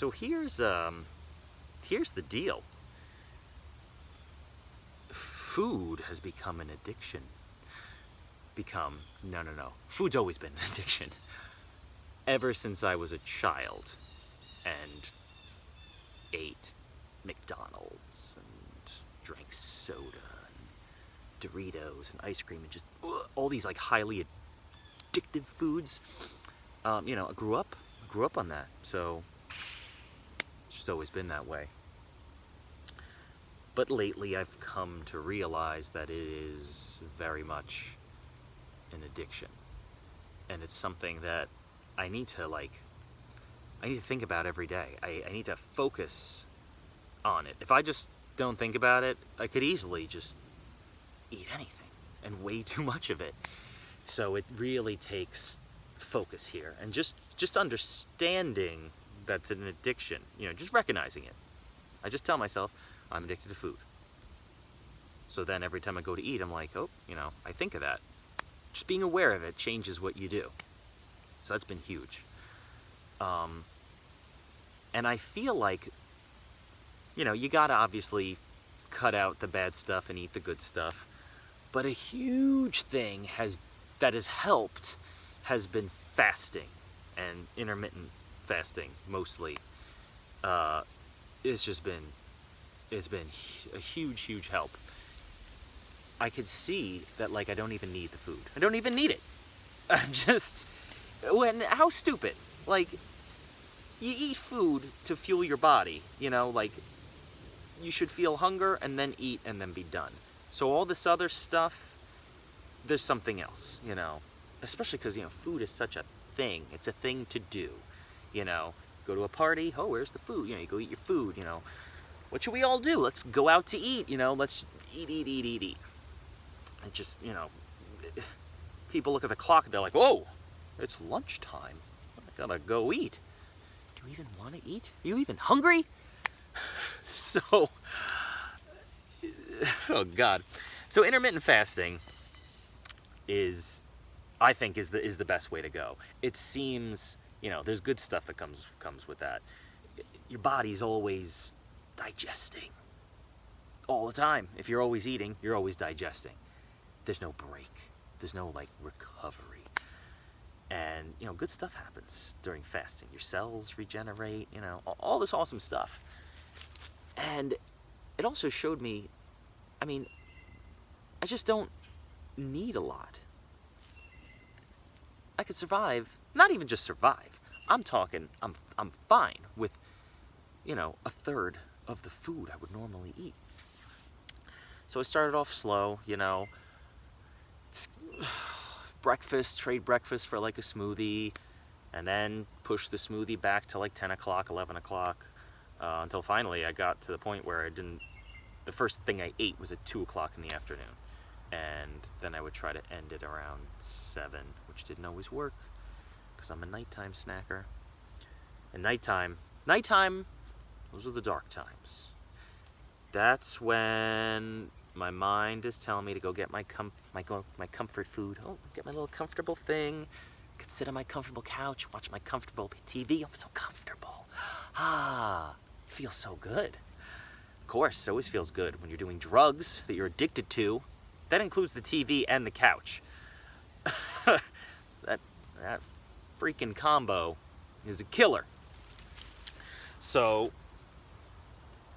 So here's the deal. Food has become an addiction. No. Food's always been an addiction. Ever since I was a child and ate McDonald's and drank soda and Doritos and ice cream and just all these like highly addictive foods. I grew up on that, so it's just always been that way. But lately I've come to realize that it is very much an addiction. And it's something that I need to think about every day. I need to focus on it. If I just don't think about it, I could easily just eat anything, and way too much of it. So it really takes focus here, and just understanding that's an addiction, just recognizing it. I just tell myself I'm addicted to food. So then every time I go to eat, I'm like, I think of that. Just being aware of it changes what you do. So that's been huge. And I feel like, you gotta obviously cut out the bad stuff and eat the good stuff. But a huge thing that has helped has been fasting, and intermittent fasting mostly. It's been a huge help. I could see that I don't even need the food. I don't even need it. How stupid. You eat food to fuel your body, you should feel hunger and then eat and then be done. So all this other stuff, there's something else, especially because, food is such a thing. It's a thing to do, go to a party, where's the food? You go eat your food, what should we all do? Let's go out to eat, let's eat. It just, people look at the clock and they're like, whoa, it's lunchtime. I gotta go eat. Do you even want to eat? Are you even hungry? So, oh God. So intermittent fasting I think is the best way to go. It seems, there's good stuff that comes with that. Your body's always digesting all the time. If you're always eating, you're always digesting. There's no break. There's no recovery. And good stuff happens during fasting. Your cells regenerate, all this awesome stuff. And it also showed me, I just don't need a lot. I could survive, not even just survive. I'm talking, I'm fine with, a third of the food I would normally eat. So I started off slow, trade breakfast for a smoothie, and then push the smoothie back to 10 o'clock, 11 o'clock, until finally I got to the point where the first thing I ate was at 2 o'clock in the afternoon. And then I would try to end it around 7, which didn't always work, because I'm a nighttime snacker. And nighttime, those are the dark times. That's when my mind is telling me to go get my comfort food. Get my little comfortable thing. I could sit on my comfortable couch, watch my comfortable TV. I'm so comfortable. Feels so good. Of course, it always feels good when you're doing drugs that you're addicted to. That includes the TV and the couch. that freaking combo is a killer. So,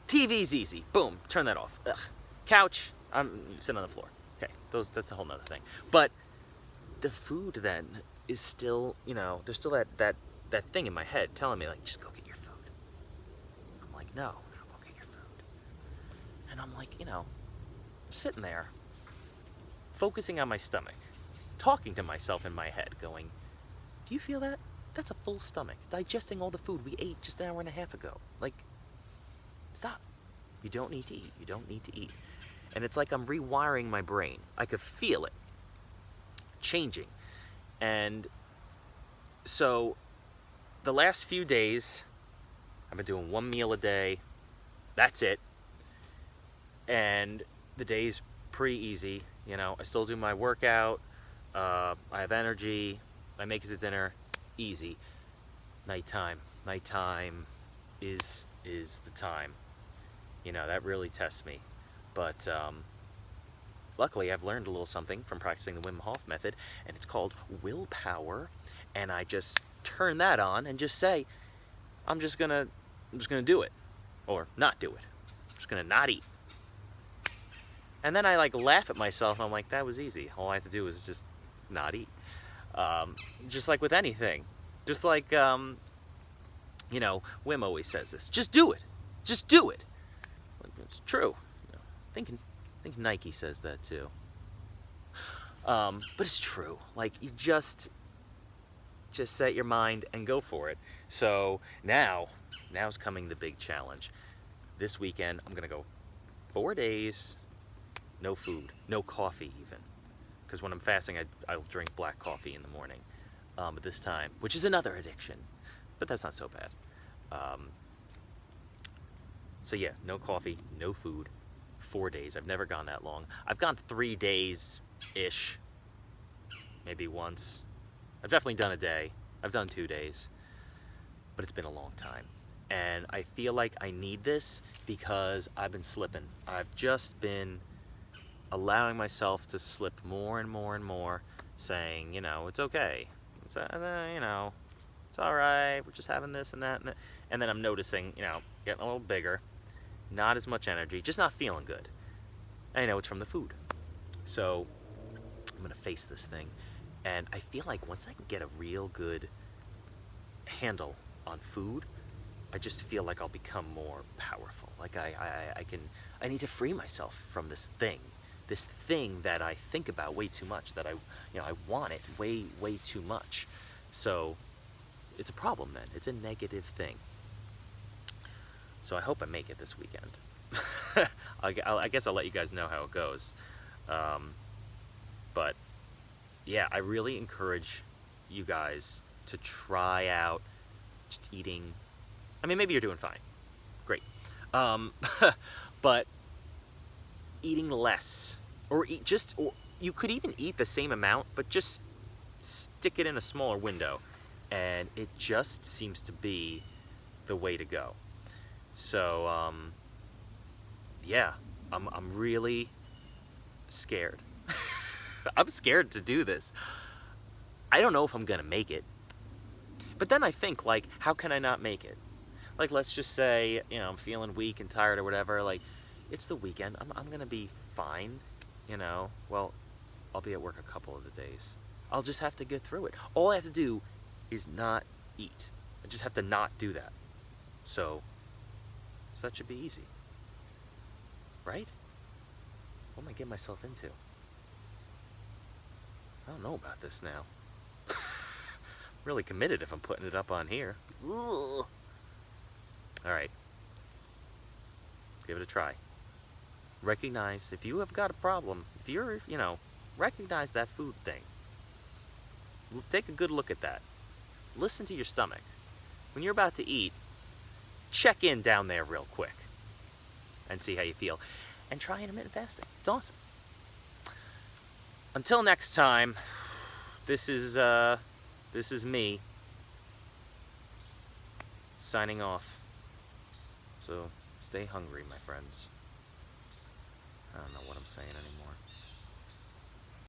TV's easy. Boom, turn that off. Ugh. Couch, I'm sitting on the floor. Okay, that's a whole nother thing. But the food then is still, there's still that thing in my head telling me, just go get your food. I'm like, no, go get your food. And I'm like, sitting there, focusing on my stomach, talking to myself in my head, going, do you feel that? That's a full stomach, digesting all the food we ate just an hour and a half ago. Stop. You don't need to eat. You don't need to eat. And it's like I'm rewiring my brain. I could feel it changing. And so the last few days, I've been doing 1 meal a day. That's it. And the day's pretty easy. I still do my workout. I have energy. I make it to dinner. Easy. Nighttime is the time. That really tests me. But luckily, I've learned a little something from practicing the Wim Hof method, and it's called willpower. And I just turn that on and just say, I'm just gonna do it, or not do it. I'm just gonna not eat. And then I laugh at myself, and I'm like, that was easy. All I have to do is just not eat. Just like with anything. Just like, Wim always says this. Just do it. Just do it. It's true. I think Nike says that too. But it's true. You just set your mind and go for it. So now's coming the big challenge. This weekend, I'm going to go 4 days, no food, no coffee even. Because when I'm fasting, I'll drink black coffee in the morning. But this time, which is another addiction, but that's not so bad. So yeah, no coffee, no food, 4 days. I've never gone that long. I've gone 3 days-ish, maybe once. I've definitely done a day. I've done 2 days, but it's been a long time. And I feel like I need this because I've been slipping. I've just been allowing myself to slip more and more and more, saying, it's okay. It's, it's all right. We're just having this and that. And then I'm noticing, getting a little bigger, not as much energy, just not feeling good. I know it's from the food. So I'm going to face this thing. And I feel like once I can get a real good handle on food, I just feel like I'll become more powerful. I need to free myself from this thing that I think about way too much, that I want it way too much. So it's a problem then. It's a negative thing. So I hope I make it this weekend. I guess I'll let you guys know how it goes. But yeah, I really encourage you guys to try out just eating. I mean, maybe you're doing fine. Great. But eating less, or you could even eat the same amount, but just stick it in a smaller window, and it just seems to be the way to go. So yeah, I'm really scared. I'm scared to do this. I don't know if I'm gonna make it, but then I think, how can I not make it? Let's just say, I'm feeling weak and tired or whatever. It's the weekend. I'm gonna be fine. Well, I'll be at work a couple of the days. I'll just have to get through it. All I have to do is not eat. I just have to not do that. So that should be easy, right? What am I getting myself into? I don't know about this now. Really committed if I'm putting it up on here. Ugh. All right. Give it a try. Recognize if you have got a problem. If you're, recognize that food thing. Take a good look at that. Listen to your stomach. When you're about to eat, check in down there real quick and see how you feel. And try intermittent fasting. It's awesome. Until next time, this is me signing off. So stay hungry, my friends. I don't know what I'm saying anymore.